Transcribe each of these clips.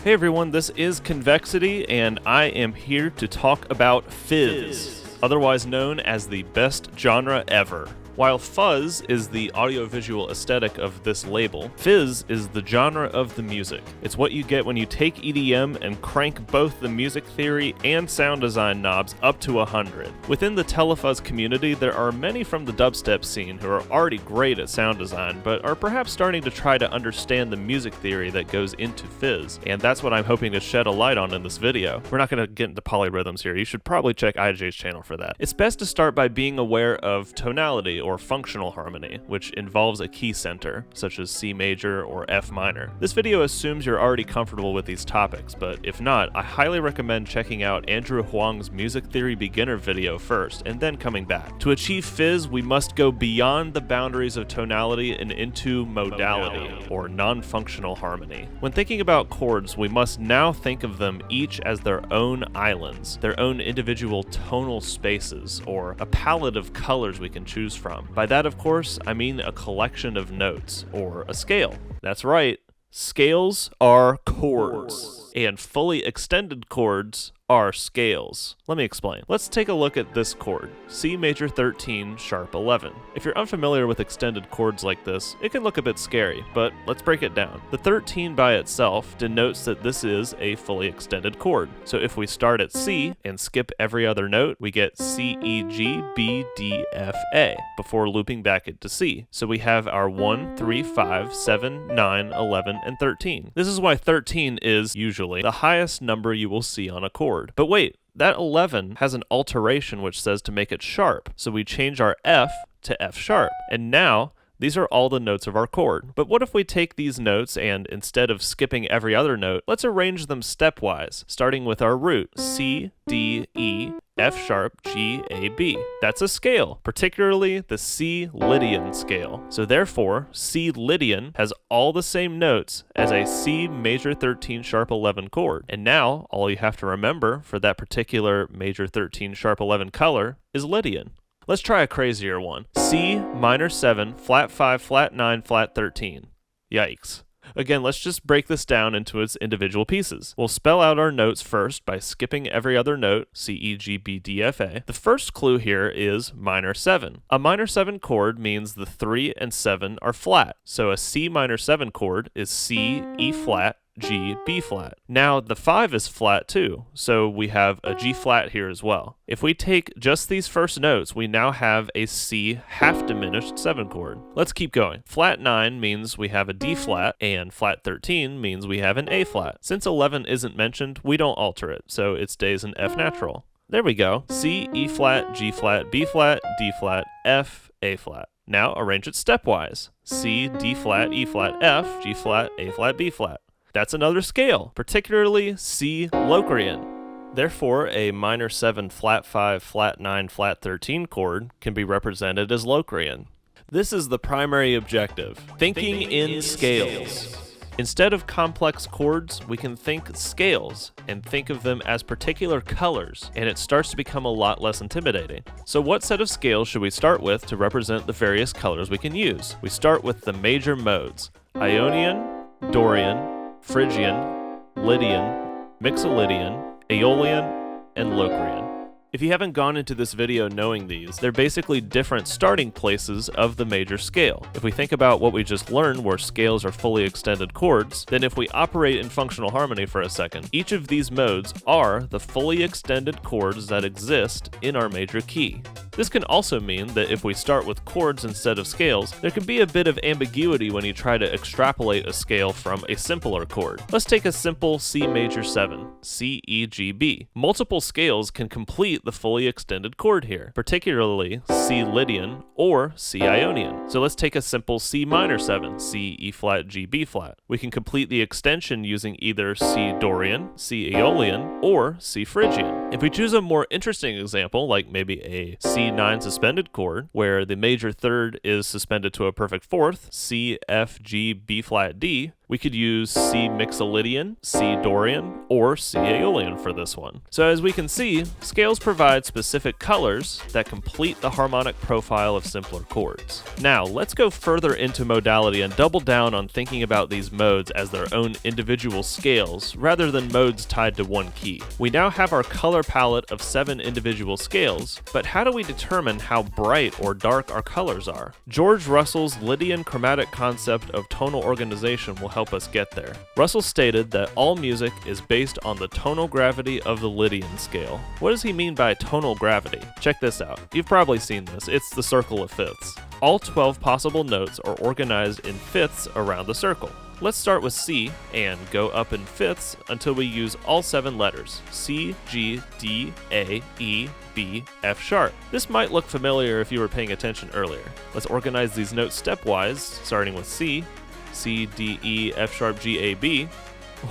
Hey everyone, this is Convexity, and I am here to talk about Fizz, otherwise known as the best genre ever. While fuzz is the audiovisual aesthetic of this label, fizz is the genre of the music. It's what you get when you take EDM and crank both the music theory and sound design knobs up to 100. Within the telefuzz community, there are many from the dubstep scene who are already great at sound design, but are perhaps starting to try to understand the music theory that goes into fizz, and that's what I'm hoping to shed a light on in this video. We're not going to get into polyrhythms here. You should probably check IJ's channel for that. It's best to start by being aware of tonality, or functional harmony, which involves a key center, such as C major or F minor. This video assumes you're already comfortable with these topics, but if not, I highly recommend checking out Andrew Huang's music theory beginner video first, and then coming back. To achieve fizz, we must go beyond the boundaries of tonality and into modality, or non-functional harmony. When thinking about chords, we must now think of them each as their own islands, their own individual tonal spaces, or a palette of colors we can choose from. By that, of course, I mean a collection of notes, or a scale. That's right, scales are chords, and fully extended chords are scales. Let me explain. Let's take a look at this chord, C major 13 sharp 11. If you're unfamiliar with extended chords like this, it can look a bit scary, but let's break it down. The 13 by itself denotes that this is a fully extended chord. So if we start at C and skip every other note, we get C, E, G, B, D, F, A, before looping back into C. So we have our 1, 3, 5, 7, 9, 11, and 13. This is why 13 is usually the highest number you will see on a chord. But wait, that 11 has an alteration which says to make it sharp, so we change our F to F sharp, and now these are all the notes of our chord. But what if we take these notes and, instead of skipping every other note, let's arrange them stepwise, starting with our root, C, D, E, F sharp, G, A, B. That's a scale, particularly the C Lydian scale. So therefore, C Lydian has all the same notes as a C major 13 sharp 11 chord. And now, all you have to remember for that particular major 13 sharp 11 color is Lydian. Let's try a crazier one. C minor 7, flat 5, flat 9, flat 13. Yikes. Again, let's just break this down into its individual pieces. We'll spell out our notes first by skipping every other note, C, E, G, B, D, F, A. The first clue here is minor 7. A minor 7 chord means the 3 and 7 are flat. So a C minor 7 chord is C, E flat, G, B flat. Now the 5 is flat too, so we have a G flat here as well. If we take just these first notes, we now have a C half diminished 7 chord. Let's keep going. Flat 9 means we have a D flat, and flat 13 means we have an A flat. Since 11 isn't mentioned, we don't alter it, so it stays in F natural. There we go. C, E flat, G flat, B flat, D flat, F, A flat. Now arrange it stepwise. C, D flat, E flat, F, G flat, A flat, B flat. That's another scale, particularly C Locrian. Therefore, a minor 7 flat 5 flat 9 flat 13 chord can be represented as Locrian. This is the primary objective, thinking in scales. Instead of complex chords, we can think scales and think of them as particular colors, and it starts to become a lot less intimidating. So what set of scales should we start with to represent the various colors we can use? We start with the major modes: Ionian, Dorian, Phrygian, Lydian, Mixolydian, Aeolian, and Locrian. If you haven't gone into this video knowing these, they're basically different starting places of the major scale. If we think about what we just learned where scales are fully extended chords, then if we operate in functional harmony for a second, each of these modes are the fully extended chords that exist in our major key. This can also mean that if we start with chords instead of scales, there can be a bit of ambiguity when you try to extrapolate a scale from a simpler chord. Let's take a simple C major 7, C, E, G, B. Multiple scales can complete the fully extended chord here, particularly C Lydian or C Ionian. So let's take a simple C minor 7, C, E flat, G, B flat. We can complete the extension using either C Dorian, C Aeolian, or C Phrygian. If we choose a more interesting example, like maybe a C9 suspended chord, where the major third is suspended to a perfect fourth, C, F, G, B flat, D, We could use C Mixolydian, C Dorian, or C Aeolian for this one. So as we can see, scales provide specific colors that complete the harmonic profile of simpler chords. Now, let's go further into modality and double down on thinking about these modes as their own individual scales rather than modes tied to one key. We now have our color palette of 7 individual scales, but how do we determine how bright or dark our colors are? George Russell's Lydian chromatic concept of tonal organization will help us get there. Russell stated that all music is based on the tonal gravity of the Lydian scale. What does he mean by tonal gravity? Check this out. You've probably seen this. It's the circle of fifths. All 12 possible notes are organized in fifths around the circle. Let's start with C and go up in fifths until we use all 7 letters: C, G, D, A, E, B, F sharp. This might look familiar if you were paying attention earlier. Let's organize these notes stepwise, starting with C, C, D, E, F sharp, G, A, B.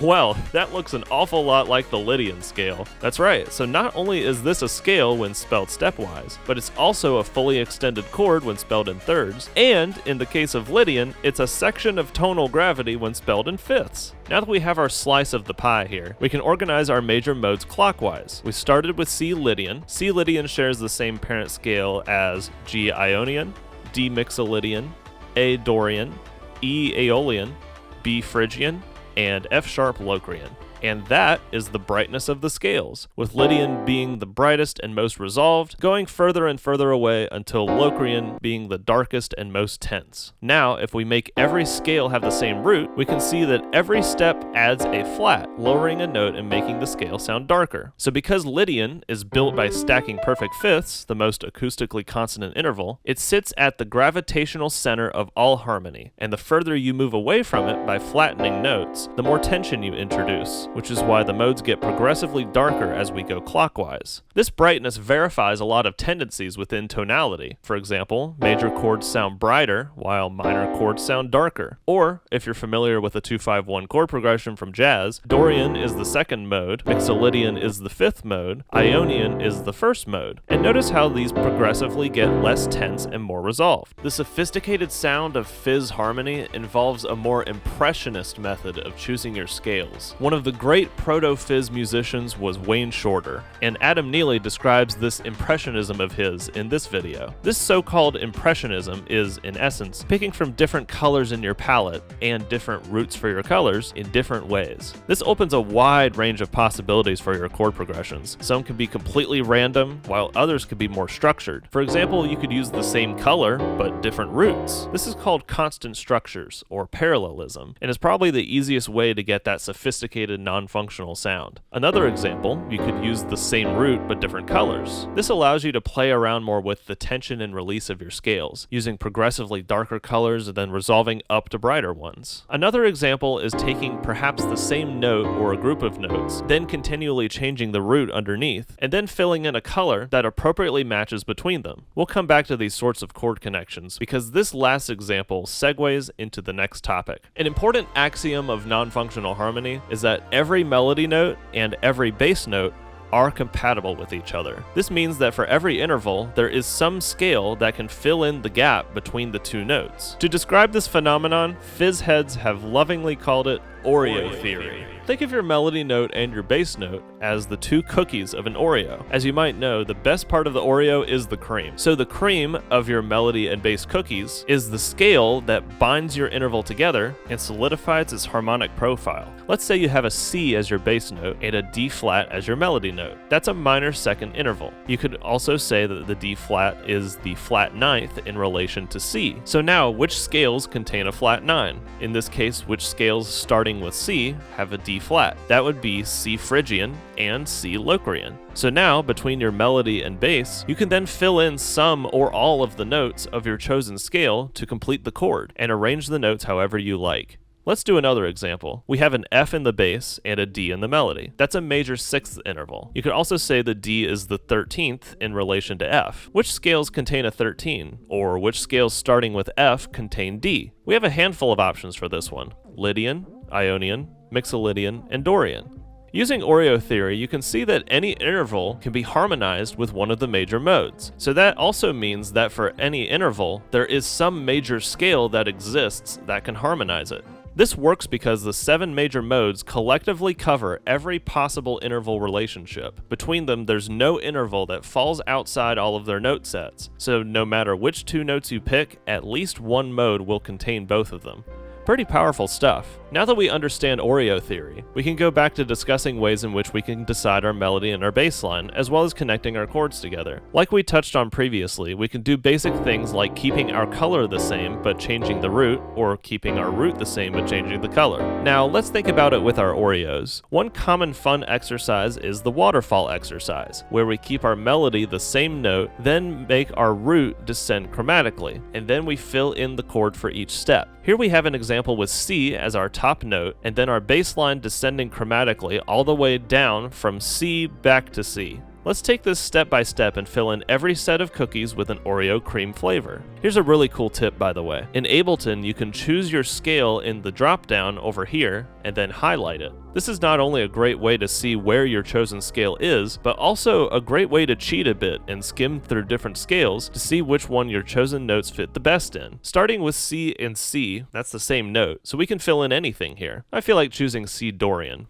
Well, that looks an awful lot like the Lydian scale. That's right, so not only is this a scale when spelled stepwise, but it's also a fully extended chord when spelled in thirds, and in the case of Lydian, it's a section of tonal gravity when spelled in fifths. Now that we have our slice of the pie here, we can organize our major modes clockwise. We started with C Lydian. C Lydian shares the same parent scale as G Ionian, D Mixolydian, A Dorian, E Aeolian, B Phrygian, and F sharp Locrian. And that is the brightness of the scales, with Lydian being the brightest and most resolved, going further and further away until Locrian being the darkest and most tense. Now, if we make every scale have the same root, we can see that every step adds a flat, lowering a note and making the scale sound darker. So because Lydian is built by stacking perfect fifths, the most acoustically consonant interval, it sits at the gravitational center of all harmony, and the further you move away from it by flattening notes, the more tension you introduce, which is why the modes get progressively darker as we go clockwise. This brightness verifies a lot of tendencies within tonality. For example, major chords sound brighter while minor chords sound darker. Or, if you're familiar with the 2-5-1 chord progression from jazz, Dorian is the second mode, Mixolydian is the 5th mode, Ionian is the 1st mode. And notice how these progressively get less tense and more resolved. The sophisticated sound of Fizz harmony involves a more impressionist method of choosing your scales. One of the great proto-Fizz musicians was Wayne Shorter, and Adam Neely describes this impressionism of his in this video. This so-called impressionism is, in essence, picking from different colors in your palette and different roots for your colors in different ways. This opens a wide range of possibilities for your chord progressions. Some can be completely random, while others could be more structured. For example, you could use the same color, but different roots. This is called constant structures, or parallelism, and is probably the easiest way to get that sophisticated non-functional sound. Another example, you could use the same root but different colors. This allows you to play around more with the tension and release of your scales, using progressively darker colors and then resolving up to brighter ones. Another example is taking perhaps the same note or a group of notes, then continually changing the root underneath, and then filling in a color that appropriately matches between them. We'll come back to these sorts of chord connections because this last example segues into the next topic. An important axiom of non-functional harmony is that every melody note and every bass note are compatible with each other. This means that for every interval, there is some scale that can fill in the gap between the two notes. To describe this phenomenon, Fizz heads have lovingly called it OREO theory. Think of your melody note and your bass note as the two cookies of an Oreo. As you might know, the best part of the Oreo is the cream. So the cream of your melody and bass cookies is the scale that binds your interval together and solidifies its harmonic profile. Let's say you have a C as your bass note and a D flat as your melody note. That's a minor second interval. You could also say that the D flat is the flat ninth in relation to C. So now, which scales contain a flat 9? In this case, which scales starting with C have a D flat? That would be C Phrygian and C Locrian. So now, between your melody and bass, you can then fill in some or all of the notes of your chosen scale to complete the chord, and arrange the notes however you like. Let's do another example. We have an F in the bass and a D in the melody. That's a major 6th interval. You could also say the D is the 13th in relation to F. Which scales contain a 13? Or which scales starting with F contain D? We have a handful of options for this one: Lydian, Ionian, Mixolydian, and Dorian. Using OREO theory, you can see that any interval can be harmonized with one of the major modes. So that also means that for any interval, there is some major scale that exists that can harmonize it. This works because the 7 major modes collectively cover every possible interval relationship. Between them, there's no interval that falls outside all of their note sets, so no matter which 2 notes you pick, at least one mode will contain both of them. Pretty powerful stuff. Now that we understand OREO theory, we can go back to discussing ways in which we can decide our melody and our bass line, as well as connecting our chords together. Like we touched on previously, we can do basic things like keeping our color the same but changing the root, or keeping our root the same but changing the color. Now let's think about it with our OREOs. One common fun exercise is the waterfall exercise, where we keep our melody the same note, then make our root descend chromatically, and then we fill in the chord for each step. Here we have an example with C as our top note, and then our bass line descending chromatically all the way down from C back to C. Let's take this step by step and fill in every set of cookies with an Oreo cream flavor. Here's a really cool tip, by the way. In Ableton, you can choose your scale in the drop-down over here and then highlight it. This is not only a great way to see where your chosen scale is, but also a great way to cheat a bit and skim through different scales to see which one your chosen notes fit the best in. Starting with C and C, that's the same note, so we can fill in anything here. I feel like choosing C Dorian.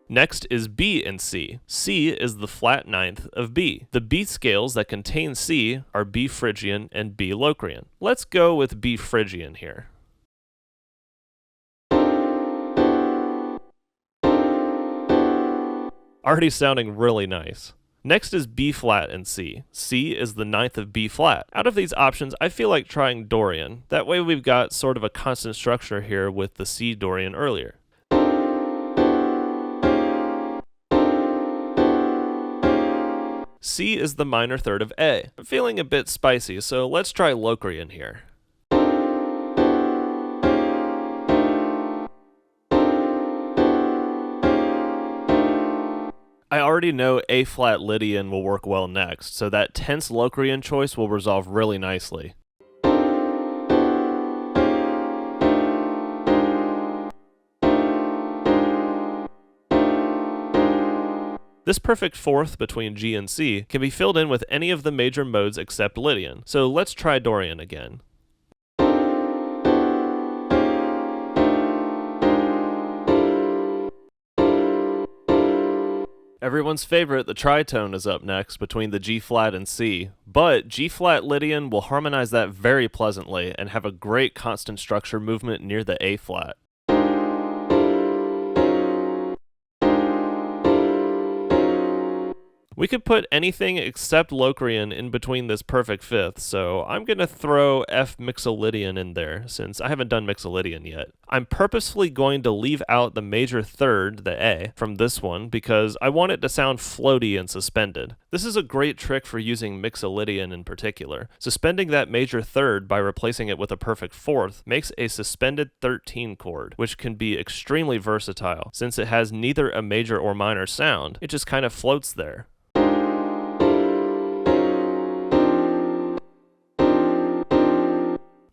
Next is B and C. C is the flat ninth of B. The B scales that contain C are B Phrygian and B Locrian. Let's go with B Phrygian here. Already sounding really nice. Next is B flat and C. C is the ninth of B flat. Out of these options, I feel like trying Dorian. That way we've got sort of a constant structure here with the C Dorian earlier. C is the minor third of A. I'm feeling a bit spicy, so let's try Locrian here. I already know A flat Lydian will work well next, so that tense Locrian choice will resolve really nicely. This perfect fourth between G and C can be filled in with any of the major modes except Lydian, so let's try Dorian again. Everyone's favorite, the tritone, is up next between the G flat and C, but G flat Lydian will harmonize that very pleasantly and have a great constant structure movement near the A flat. We could put anything except Locrian in between this perfect fifth, so I'm going to throw F Mixolydian in there, since I haven't done Mixolydian yet. I'm purposefully going to leave out the major third, the A, from this one, because I want it to sound floaty and suspended. This is a great trick for using Mixolydian in particular. Suspending that major third by replacing it with a perfect fourth makes a suspended 13 chord, which can be extremely versatile, since it has neither a major or minor sound, it just kind of floats there.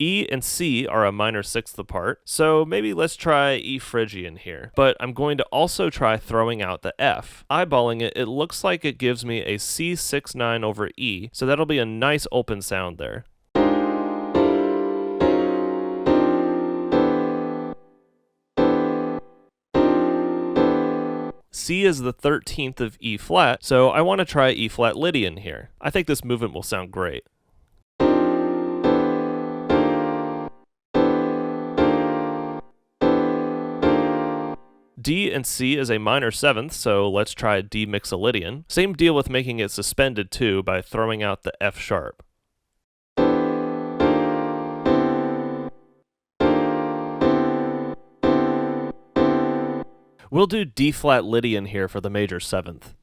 E and C are a minor sixth apart, so maybe let's try E Phrygian here. But I'm going to also try throwing out the F. Eyeballing it, it looks like it gives me a C6/9 over E, so that'll be a nice open sound there. C is the 13th of E flat, so I want to try E flat Lydian here. I think this movement will sound great. D and C is a minor seventh, so let's try D Mixolydian. Same deal with making it suspended too by throwing out the F sharp. We'll do D flat Lydian here for the major seventh.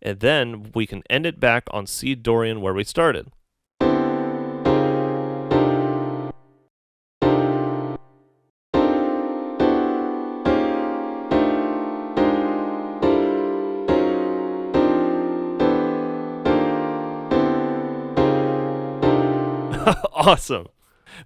And then we can end it back on C Dorian where we started. Awesome!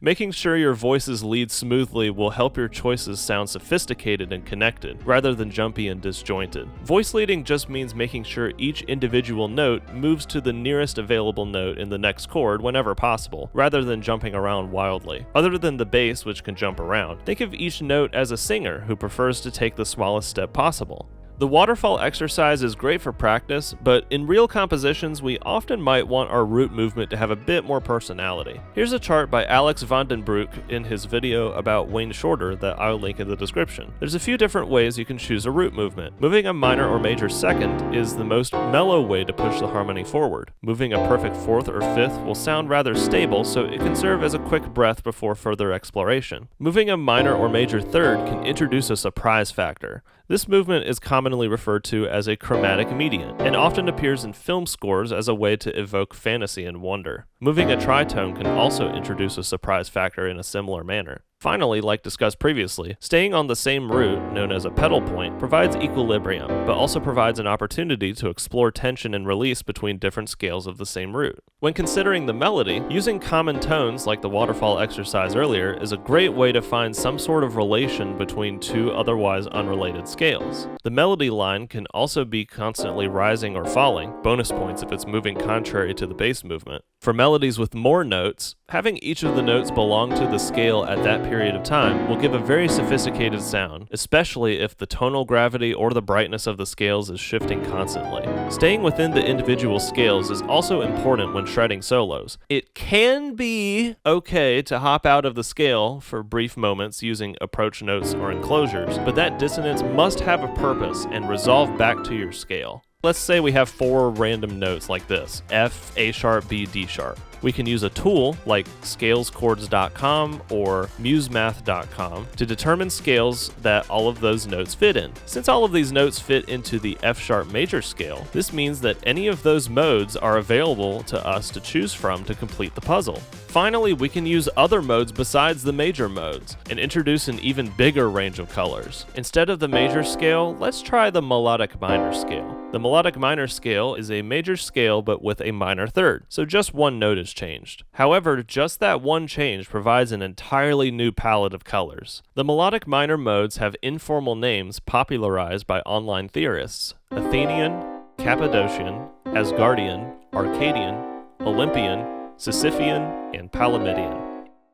Making sure your voices lead smoothly will help your choices sound sophisticated and connected, rather than jumpy and disjointed. Voice leading just means making sure each individual note moves to the nearest available note in the next chord whenever possible, rather than jumping around wildly. Other than the bass, which can jump around, think of each note as a singer who prefers to take the smallest step possible. The waterfall exercise is great for practice, but in real compositions we often might want our root movement to have a bit more personality. Here's a chart by Alex van den Broek in his video about Wayne Shorter that I'll link in the description. There's a few different ways you can choose a root movement. Moving a minor or major second is the most mellow way to push the harmony forward. Moving a perfect fourth or fifth will sound rather stable, so it can serve as a quick breath before further exploration. Moving a minor or major third can introduce a surprise factor. This movement is commonly referred to as a chromatic median, and often appears in film scores as a way to evoke fantasy and wonder. Moving a tritone can also introduce a surprise factor in a similar manner. Finally, like discussed previously, staying on the same root, known as a pedal point, provides equilibrium, but also provides an opportunity to explore tension and release between different scales of the same root. When considering the melody, using common tones like the waterfall exercise earlier is a great way to find some sort of relation between two otherwise unrelated scales. The melody line can also be constantly rising or falling, bonus points if it's moving contrary to the bass movement. For melodies with more notes, having each of the notes belong to the scale at that period of time will give a very sophisticated sound, especially if the tonal gravity or the brightness of the scales is shifting constantly. Staying within the individual scales is also important when shredding solos. It can be okay to hop out of the scale for brief moments using approach notes or enclosures, but that dissonance must have a purpose and resolve back to your scale. Let's say we have 4 random notes like this: F, A sharp, B, D sharp. We can use a tool like scaleschords.com or musemath.com to determine scales that all of those notes fit in. Since all of these notes fit into the F sharp major scale, this means that any of those modes are available to us to choose from to complete the puzzle. Finally, we can use other modes besides the major modes and introduce an even bigger range of colors. Instead of the major scale, let's try the melodic minor scale. The melodic minor scale is a major scale but with a minor third, so just one note is changed. However, just that one change provides an entirely new palette of colors. The melodic minor modes have informal names popularized by online theorists: Athenian, Cappadocian, Asgardian, Arcadian, Olympian, Sisyphean, and Palamidian.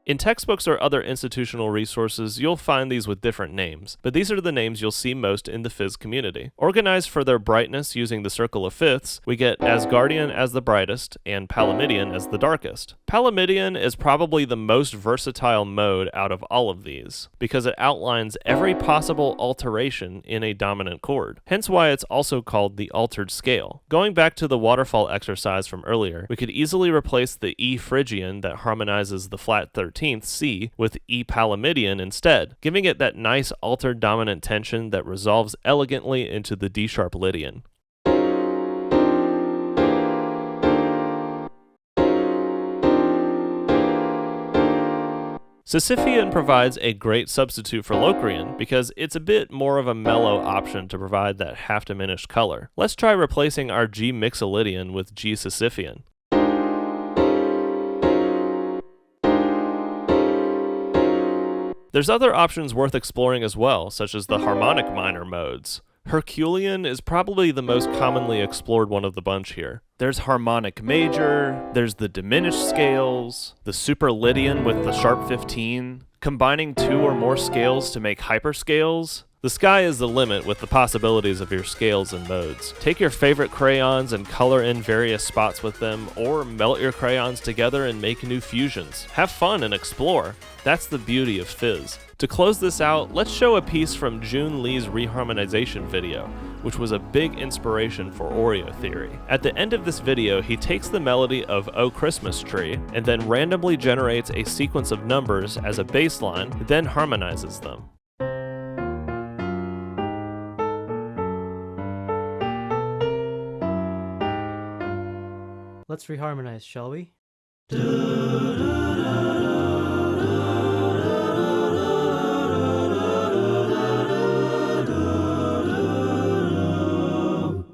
In textbooks or other institutional resources, you'll find these with different names, but these are the names you'll see most in the Fizz community. Organized for their brightness using the circle of fifths, we get Asgardian as the brightest and Palamidian as the darkest. Palamidian is probably the most versatile mode out of all of these, because it outlines every possible alteration in a dominant chord, hence why it's also called the altered scale. Going back to the waterfall exercise from earlier, we could easily replace the E Phrygian that harmonizes the flat 13th C with E Palamidian instead, giving it that nice altered dominant tension that resolves elegantly into the D sharp Lydian. Sisyphean provides a great substitute for Locrian because it's a bit more of a mellow option to provide that half-diminished color. Let's try replacing our G Mixolydian with G Sisyphean. There's other options worth exploring as well, such as the harmonic minor modes. Herculean is probably the most commonly explored one of the bunch here. There's harmonic major, there's the diminished scales, the super Lydian with the sharp 15, combining 2 or more scales to make hyperscales. The sky is the limit with the possibilities of your scales and modes. Take your favorite crayons and color in various spots with them, or melt your crayons together and make new fusions. Have fun and explore. That's the beauty of Fizz. To close this out, let's show a piece from Jun Lee's reharmonization video, which was a big inspiration for OREO theory. At the end of this video, he takes the melody of "Oh Christmas Tree" and then randomly generates a sequence of numbers as a baseline, then harmonizes them. Let's reharmonize, shall we?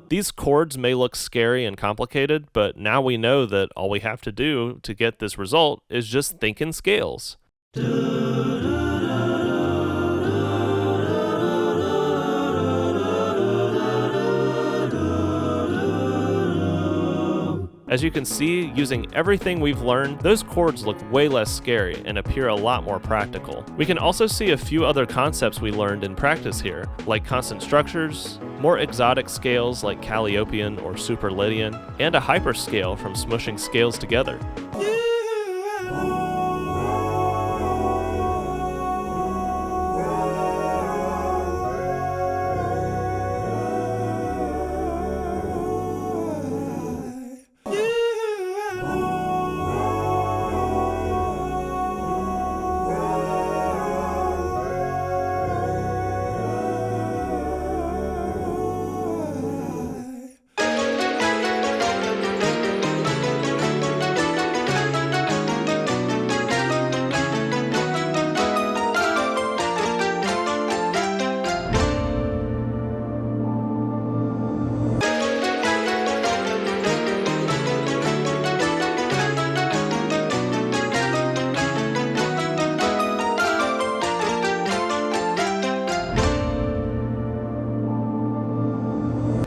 These These chords may look scary and complicated, but now we know that all we have to do to get this result is just think in scales. As you can see, using everything we've learned, those chords look way less scary and appear a lot more practical. We can also see a few other concepts we learned in practice here, like constant structures, more exotic scales like Calliopean or Super Lydian, and a hyperscale from smushing scales together.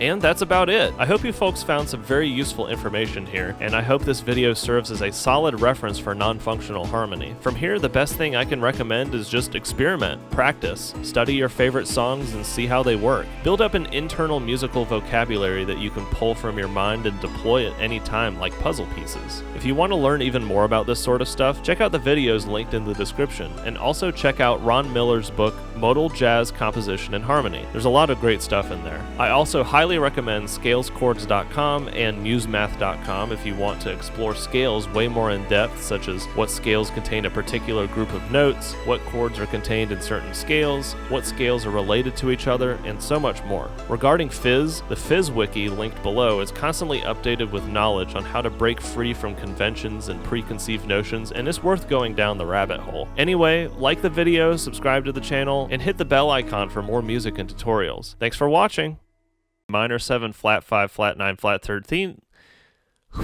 And that's about it. I hope you folks found some very useful information here, and I hope this video serves as a solid reference for non-functional harmony. From here, the best thing I can recommend is just experiment, practice, study your favorite songs and see how they work. Build up an internal musical vocabulary that you can pull from your mind and deploy at any time like puzzle pieces. If you want to learn even more about this sort of stuff, check out the videos linked in the description, and also check out Ron Miller's book, Modal Jazz Composition and Harmony. There's a lot of great stuff in there. I also highly recommend scaleschords.com and musemath.com if you want to explore scales way more in depth, such as what scales contain a particular group of notes, what chords are contained in certain scales, what scales are related to each other, and so much more. Regarding Fizz, the Fizz wiki linked below is constantly updated with knowledge on how to break free from conventions and preconceived notions, and it's worth going down the rabbit hole. Anyway, like the video, subscribe to the channel, and hit the bell icon for more music and tutorials. Thanks for watching! Minor 7, flat 5, flat 9, flat 13. My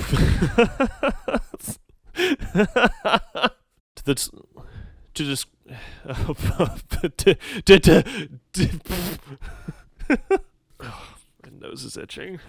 nose is itching.